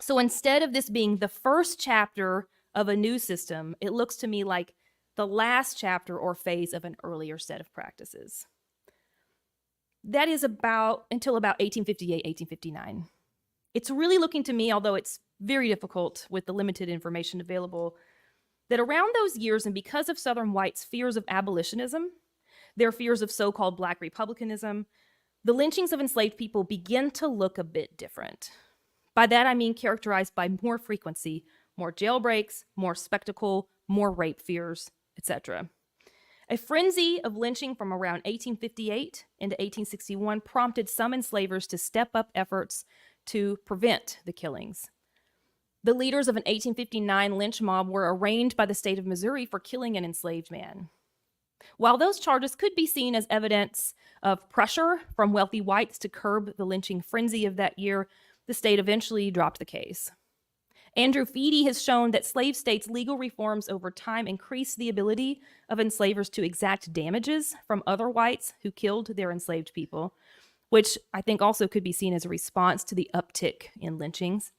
S2: So instead of this being the first chapter of a new system, it looks to me like the last chapter or phase of an earlier set of practices. That is until about 1858, 1859. It's really looking to me, although it's very difficult with the limited information available, that around those years, and because of Southern whites' fears of abolitionism, their fears of so-called Black republicanism, the lynchings of enslaved people begin to look a bit different. By that I mean characterized by more frequency, more jailbreaks, more spectacle, more rape fears, etc. A frenzy of lynching from around 1858 into 1861 prompted some enslavers to step up efforts to prevent the killings. The leaders of an 1859 lynch mob were arraigned by the state of Missouri for killing an enslaved man. While those charges could be seen as evidence of pressure from wealthy whites to curb the lynching frenzy of that year, the state eventually dropped the case. Andrew Feedy has shown that slave states' legal reforms over time increased the ability of enslavers to exact damages from other whites who killed their enslaved people, which I think also could be seen as a response to the uptick in lynchings.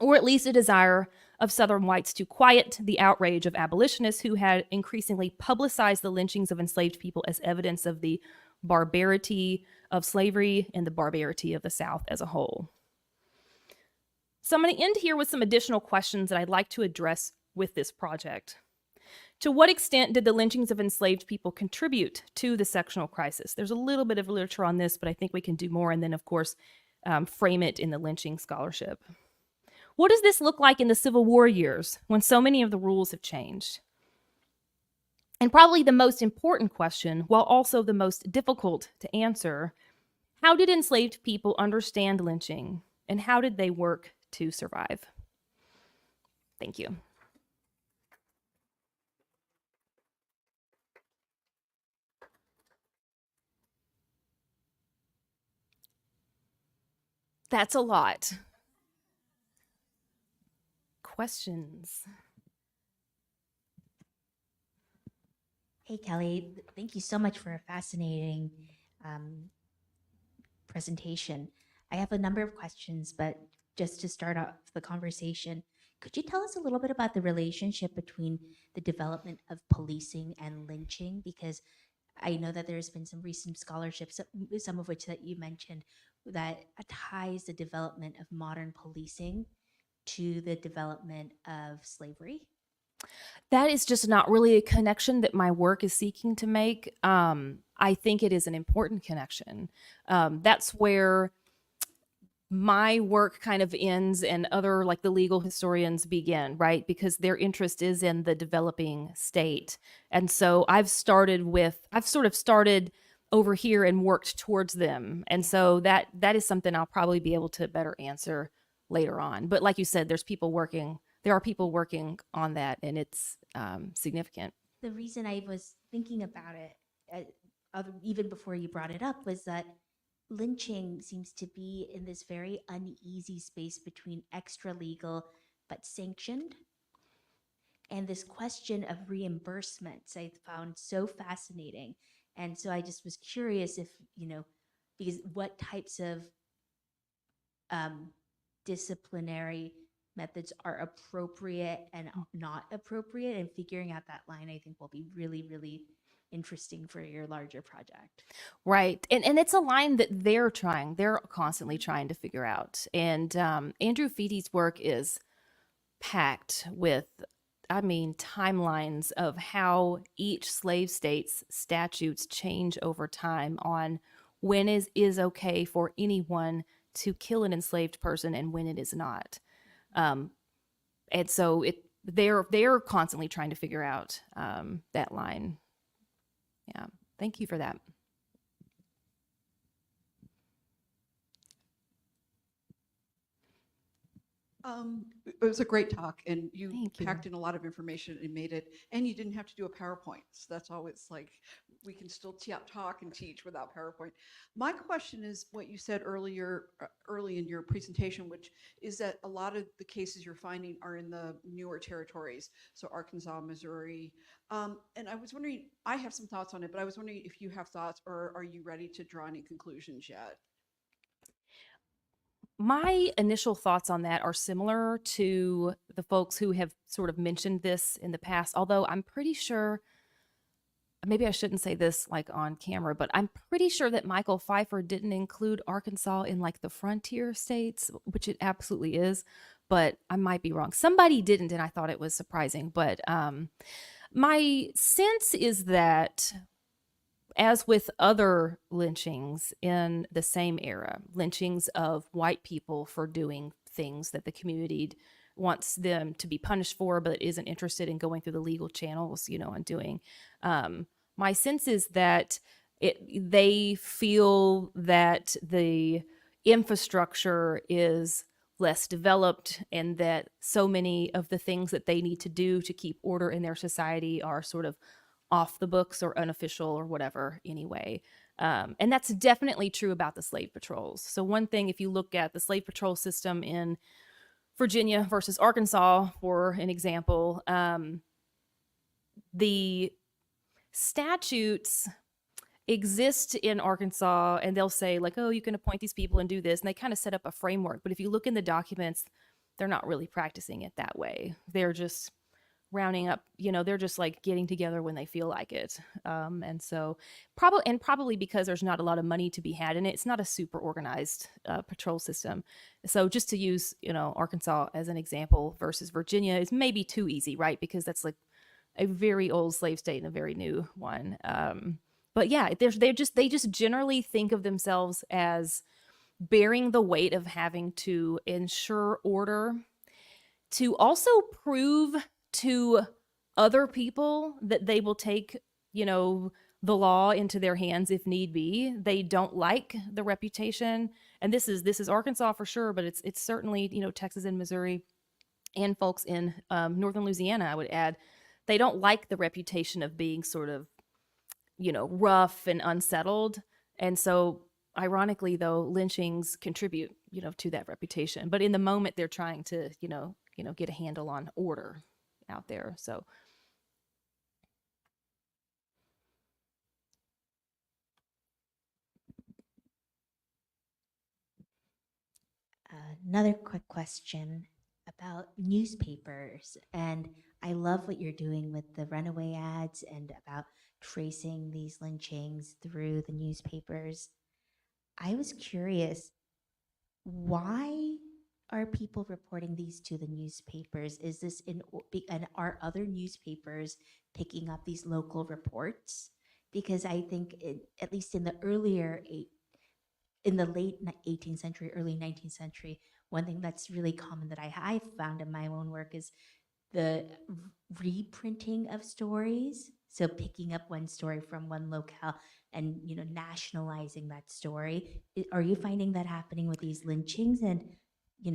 S2: or at least a desire of Southern whites to quiet the outrage of abolitionists who had increasingly publicized the lynchings of enslaved people as evidence of the barbarity of slavery and the barbarity of the South as a whole. So I'm going to end here with some additional questions that I'd like to address with this project. To what extent did the lynchings of enslaved people contribute to the sectional crisis? There's a little bit of literature on this, but I think we can do more, and then, of course, frame it in the lynching scholarship. What does this look like in the Civil War years when so many of the rules have changed? And probably the most important question, while also the most difficult to answer, how did enslaved people understand lynching, and how did they work to survive? Thank you. That's a lot. Questions?
S3: Hey, Kelly, thank you so much for a fascinating presentation. I have a number of questions, but just to start off the conversation, could you tell us a little bit about the relationship between the development of policing and lynching? Because I know that there's been some recent scholarships, some of which that you mentioned, that ties the development of modern policing to the development of slavery.
S2: That is just not really a connection that my work is seeking to make. I think it is an important connection. That's where my work kind of ends and other, like the legal historians, begin, right? Because their interest is in the developing state. And so I've sort of started over here and worked towards them. And so that is something I'll probably be able to better answer later on. But like you said, there are people working on that, and it's significant.
S3: The reason I was thinking about it, even before you brought it up, was that lynching seems to be in this very uneasy space between extralegal but sanctioned. And this question of reimbursements I found so fascinating. And so I just was curious if, because what types of disciplinary methods are appropriate and not appropriate, and figuring out that line, I think, will be really, really interesting for your larger project.
S2: Right. And it's a line that they're constantly trying to figure out. And Andrew Feedy's work is packed with, timelines of how each slave state's statutes change over time on when is okay for anyone to kill an enslaved person and when it is not. And so they're constantly trying to figure out that line. Yeah, thank you for that.
S4: It was a great talk, and you
S2: Thank you.
S4: packed in a lot of information and made it, and you didn't have to do a PowerPoint. So that's always like, we can still talk and teach without PowerPoint. My question is what you said early in your presentation, which is that a lot of the cases you're finding are in the newer territories, so Arkansas, Missouri. And I was wondering, I have some thoughts on it, but I was wondering if you have thoughts, or are you ready to draw any conclusions yet?
S2: My initial thoughts on that are similar to the folks who have sort of mentioned this in the past, although I'm pretty sure, maybe I shouldn't say this like on camera, but I'm pretty sure that Michael Pfeiffer didn't include Arkansas in like the frontier states, which it absolutely is, but I might be wrong. Somebody didn't, and I thought it was surprising. But my sense is that, as with other lynchings in the same era, lynchings of white people for doing things that the community wants them to be punished for, but isn't interested in going through the legal channels, and doing. My sense is that they feel that the infrastructure is less developed, and that so many of the things that they need to do to keep order in their society are sort of off the books or unofficial or whatever anyway. And that's definitely true about the slave patrols. So one thing, if you look at the slave patrol system in Virginia versus Arkansas, for an example, the statutes exist in Arkansas, and they'll say like, oh, you can appoint these people and do this. And they kind of set up a framework. But if you look in the documents, they're not really practicing it that way. They're just rounding up, they're just like getting together when they feel like it. And so probably because there's not a lot of money to be had in it, it's not a super organized patrol system. So just to use, Arkansas as an example versus Virginia is maybe too easy, right? Because that's like a very old slave state and a very new one. But yeah, they just generally think of themselves as bearing the weight of having to ensure order, to also prove to other people that they will take, the law into their hands if need be. They don't like the reputation, and this is Arkansas for sure, but it's certainly, Texas and Missouri and folks in northern Louisiana, I would add. They don't like the reputation of being sort of, rough and unsettled. And so ironically though, lynchings contribute, to that reputation. But in the moment they're trying to, get a handle on order out there. So
S3: Another quick question about newspapers. And I love what you're doing with the runaway ads and about tracing these lynchings through the newspapers. I was curious, why are people reporting these to the newspapers? Is this and are other newspapers picking up these local reports? Because I think at least in the in the late 18th century, early 19th century, one thing that's really common that I found in my own work is the reprinting of stories. So picking up one story from one locale and nationalizing that story. Are you finding that happening with these lynchings? And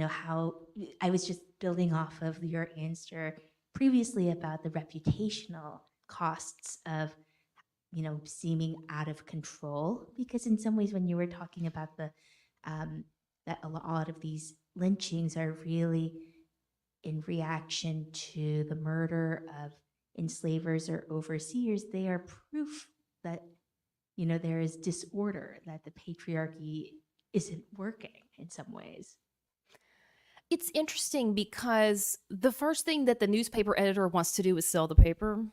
S3: how I was just building off of your answer previously about the reputational costs of seeming out of control, because in some ways when you were talking about that a lot of these lynchings are really in reaction to the murder of enslavers or overseers, they are proof that there is disorder, that the patriarchy isn't working in some ways.
S2: it's interesting because the first thing that the newspaper editor wants to do is sell the paper,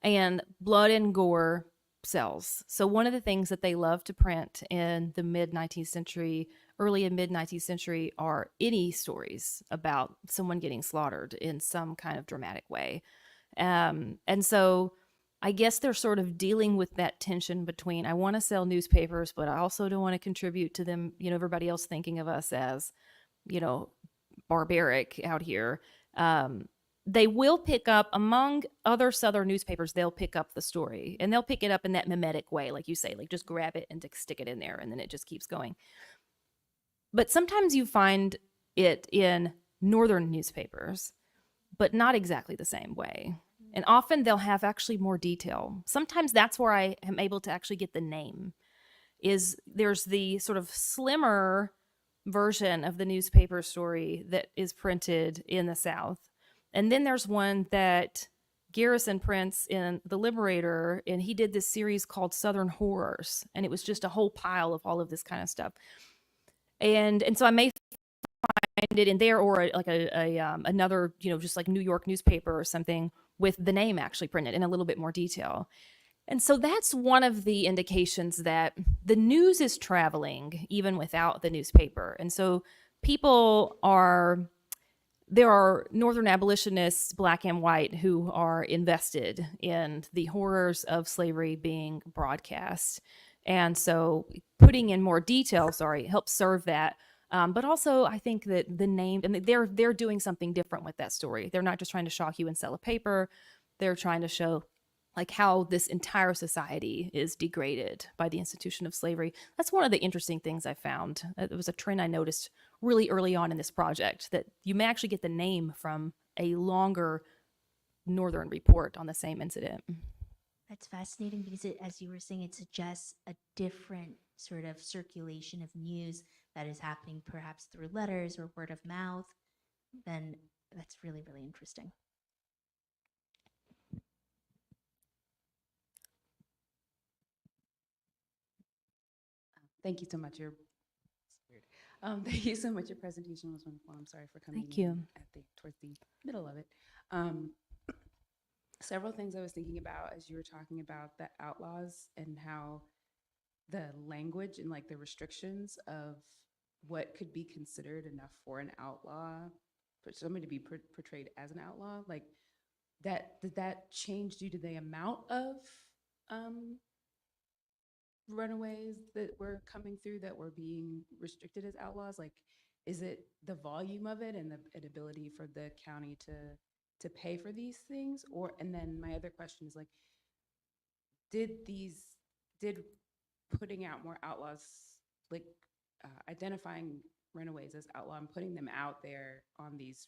S2: and blood and gore sells. So one of the things that they love to print in the mid 19th century, early and mid 19th century, are any stories about someone getting slaughtered in some kind of dramatic way. And so I guess they're sort of dealing with that tension between, I want to sell newspapers, but I also don't want to contribute to them, everybody else thinking of us as, barbaric out here. They will pick up, among other Southern newspapers, they'll pick up the story, and they'll pick it up in that mimetic way, like you say, like just grab it and stick it in there, and then it just keeps going. But sometimes you find it in Northern newspapers, but not exactly the same way. And often they'll have actually more detail. Sometimes that's where I am able to actually get the name. Is there's the sort of slimmer version of the newspaper story that is printed in the South. And then there's one that Garrison prints in The Liberator, and he did this series called Southern Horrors, and it was just a whole pile of all of this kind of stuff. And so I may find it in there, or like another, just like New York newspaper or something with the name actually printed in a little bit more detail. And so that's one of the indications that the news is traveling even without the newspaper. And so there are Northern abolitionists, black and white, who are invested in the horrors of slavery being broadcast. And so putting in more detail, helps serve that. But also I think that the name, and they're doing something different with that story. They're not just trying to shock you and sell a paper. They're trying to show like how this entire society is degraded by the institution of slavery. That's one of the interesting things I found. It was a trend I noticed really early on in this project, that you may actually get the name from a longer Northern report on the same incident.
S3: That's fascinating because as you were saying, it suggests a different sort of circulation of news that is happening perhaps through letters or word of mouth. Then that's really, really interesting.
S5: Thank you so much. You're weird. Thank you so much. Your presentation was wonderful. I'm sorry for coming
S2: Thank you.
S5: in towards the middle of it. Several things I was thinking about as you were talking about the outlaws and how the language and like the restrictions of what could be considered enough for an outlaw, for somebody to be portrayed as an outlaw, like that, did that change due to the amount of runaways that were coming through that were being restricted as outlaws? Like, is it the volume of it and the ability for the county to pay for these things? Or, and then my other question is like, did putting out more outlaws, like identifying runaways as outlaw and putting them out there on these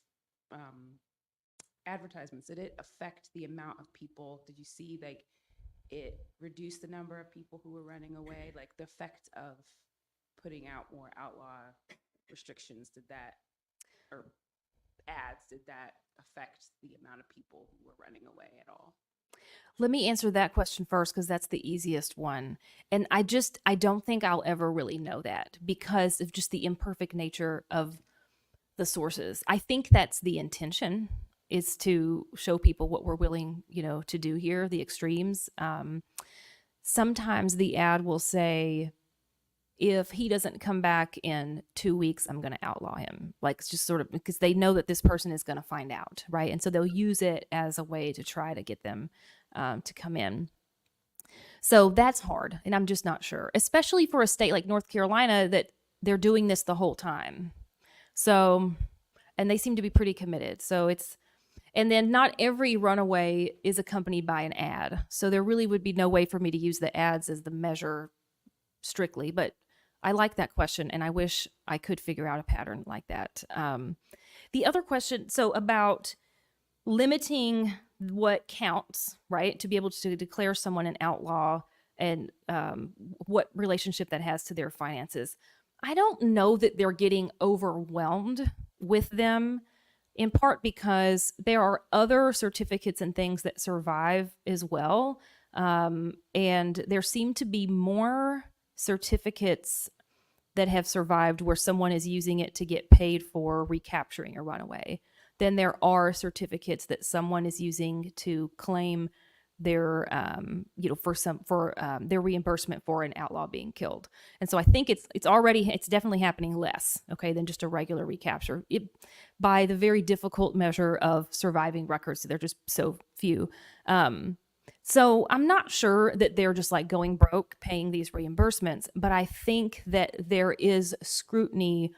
S5: advertisements, did it affect the amount of people? Did you see like it reduced the number of people who were running away? Like the effect of putting out more outlaw restrictions, did that, or ads, did that affect the amount of people who were running away at all?
S2: Let me answer that question first because that's the easiest one. And I don't think I'll ever really know that because of just the imperfect nature of the sources. I think that's the intention, is to show people what we're willing, to do here, the extremes. Sometimes the ad will say, if he doesn't come back in 2 weeks, I'm going to outlaw him. Like, it's just sort of because they know that this person is going to find out, right? And so they'll use it as a way to try to get them to come in. So that's hard. And I'm just not sure, especially for a state like North Carolina that they're doing this the whole time. So, and they seem to be pretty committed. So and then not every runaway is accompanied by an ad. So there really would be no way for me to use the ads as the measure strictly. But I like that question, and I wish I could figure out a pattern like that. The other question, so about limiting what counts, right, to be able to declare someone an outlaw and what relationship that has to their finances. I don't know that they're getting overwhelmed with them, in part because there are other certificates and things that survive as well. And there seem to be more certificates that have survived where someone is using it to get paid for recapturing a runaway than there are certificates that someone is using to claim their their reimbursement for an outlaw being killed. And so I think it's definitely happening less, okay, than just a regular recapture, by the very difficult measure of surviving records. They're just so few. So I'm not sure that they're just like going broke paying these reimbursements, but I think that there is scrutiny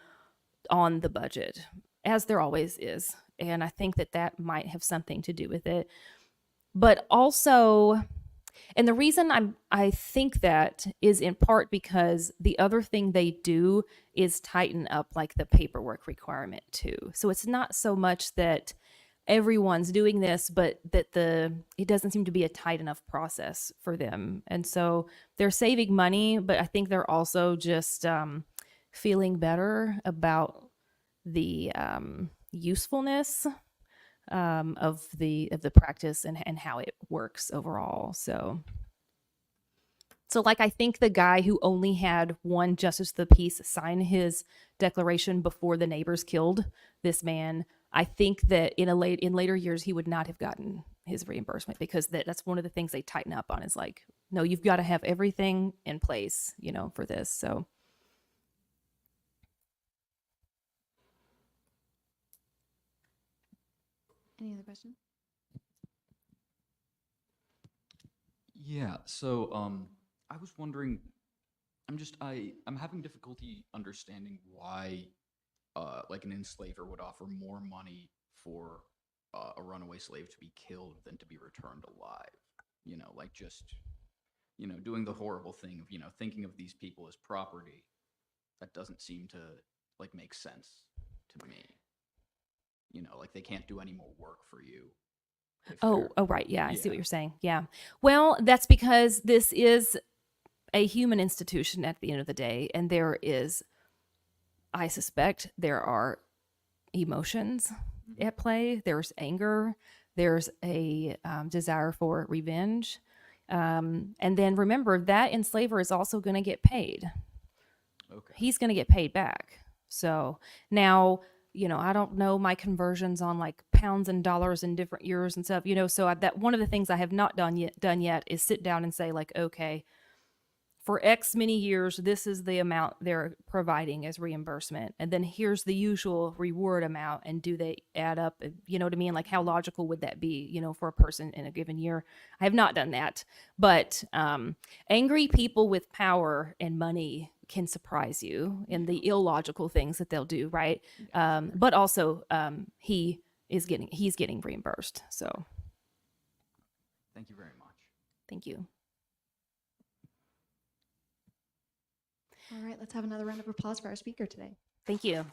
S2: on the budget, as there always is. And I think that might have something to do with it. But also, and the reason I think that is in part because the other thing they do is tighten up like the paperwork requirement too. So it's not so much that everyone's doing this, but that it doesn't seem to be a tight enough process for them. And so they're saving money, but I think they're also just feeling better about the usefulness of the practice and how it works overall. So like, I think the guy who only had one justice of the peace sign his declaration before the neighbors killed this man, I think that in later years he would not have gotten his reimbursement, because that's one of the things they tighten up on, is like, no, you've got to have everything in place, for this. So
S6: any other questions?
S7: Yeah, so I was wondering, I'm having difficulty understanding why like an enslaver would offer more money for a runaway slave to be killed than to be returned alive. Like just, doing the horrible thing of, thinking of these people as property. That doesn't seem to like make sense to me. Like they can't do any more work for you.
S2: Oh, right. Yeah, I see what you're saying. Yeah. Well, that's because this is a human institution at the end of the day. And I suspect there are emotions at play. There's anger. There's a desire for revenge. And then remember, that enslaver is also going to get paid.
S7: Okay.
S2: He's going to get paid back. So now, I don't know my conversions on like pounds and dollars in different years and stuff, so that one of the things I have not done yet is sit down and say like, okay, for X many years, this is the amount they're providing as reimbursement. And then here's the usual reward amount. And do they add up? You know what I mean? Like, how logical would that be, for a person in a given year? I have not done that. But angry people with power and money can surprise you in the illogical things that they'll do, right? But also, he's getting reimbursed. So
S7: Thank you very much.
S2: thank you.
S6: All right, let's have another round of applause for our speaker today.
S2: Thank you.